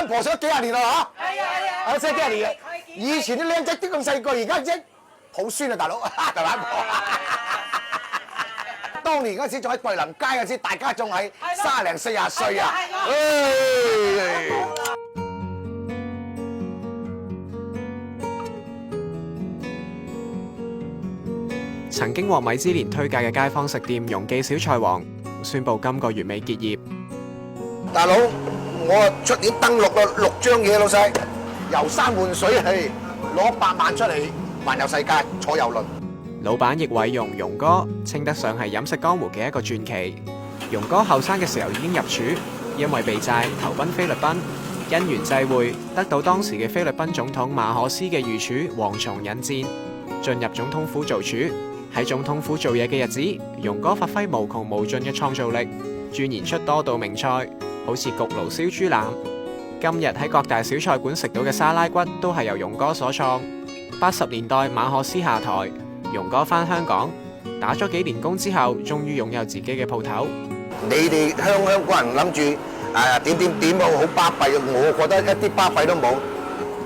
婆上咗幾廿年啦嚇。係啊，真係幾廿年嘅。以前啲僆仔啲咁細個，而家啫抱孫啊，大佬大懶婆。當年嗰陣時仲喺桂林街嗰陣時，大家仲係30零40歲啊。曾經獲米芝蓮推介嘅街坊食店容記小菜王宣布今個月尾結業。大佬，我出年登陸咯，6張嘢，老細遊山玩水係攞100萬出嚟環遊世界，坐遊輪。老闆易偉榮榮哥稱得上係飲食江湖嘅一個傳奇。榮哥後生嘅時候已經入廚，因為避債投奔菲律賓，因緣際會得到當時嘅菲律賓總統馬可斯嘅御廚黃松引薦，進入總統府做廚。喺總統府做嘢嘅日子，榮哥發揮無窮無盡嘅創造力，鑽研出多道名菜，好似焗爐燒豬腩。今日喺各大小菜館食到嘅沙拉骨都係由榮哥所創。80年代馬可斯下台，榮哥返香港打咗幾年工之後，終於擁有自己嘅鋪頭。你哋香港人諗住點好巴閉，我覺得一啲巴閉都冇，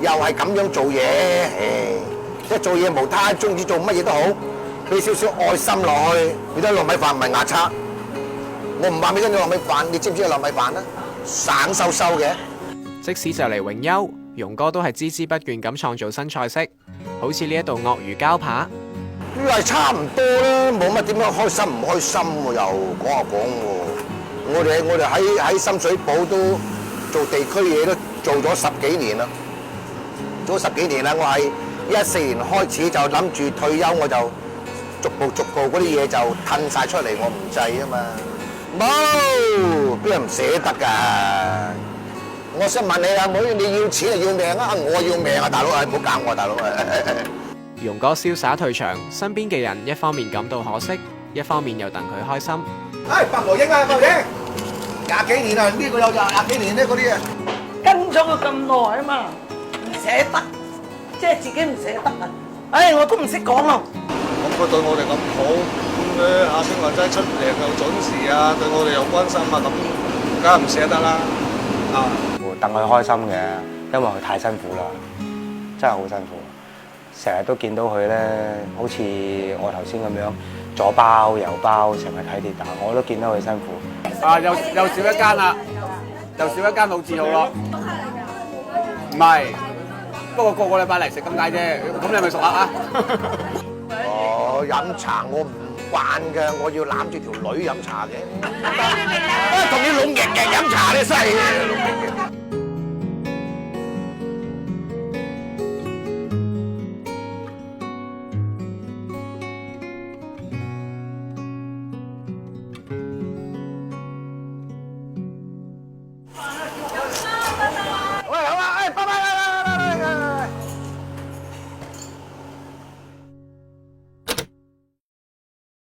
又係咁樣做嘢，即係做嘢無他，中意做乜嘢都好。俾少少愛心落去，你睇糯米飯唔係牙刷，我唔話俾跟住糯米飯，你知唔知係糯米飯啊？省收收嘅。即使就嚟永休，榮哥都係孜孜不倦咁創造新菜式，好似呢一道鱷魚膠扒。都係差唔多啦，冇乜點樣開心唔開心喎，又講下講喎。我哋喺深水埗都做地區嘢都做咗10幾年啦，做咗10幾年啦。我係14年開始就諗住退休，我就逐步嗰啲嘢就褪晒出嚟，我唔制啊嘛。冇，邊人唔捨得㗎？我想問你啊，妹，你要錢定要命啊？我要命啊，大佬啊，唔好搞我，大佬。榮哥瀟灑退場，身邊嘅人一方面感到可惜，一方面又戥佢開心。白羅英啊，白羅英，20幾年啊，呢個有20幾年咧，嗰啲啊，跟咗佢咁耐啊嘛，唔捨得，即係自己唔捨得啊！我都唔識講咯。咁佢對我哋咁好，咁佢阿星話齋出糧又準時啊，對我哋又關心啊，咁梗係唔捨得啦。戥佢開心嘅，因為佢太辛苦啦，真係好辛苦。成日都見到佢咧，好似我頭先咁樣左包右包，成日睇跌打，我都見到佢辛苦。又少一間啦，又少一間老字號咯。唔係，不過個禮拜嚟食咁解啫。咁你係咪熟客啊？飲茶我唔慣嘅，我要攬住條女飲茶嘅。同你老勁飲茶咧，犀利。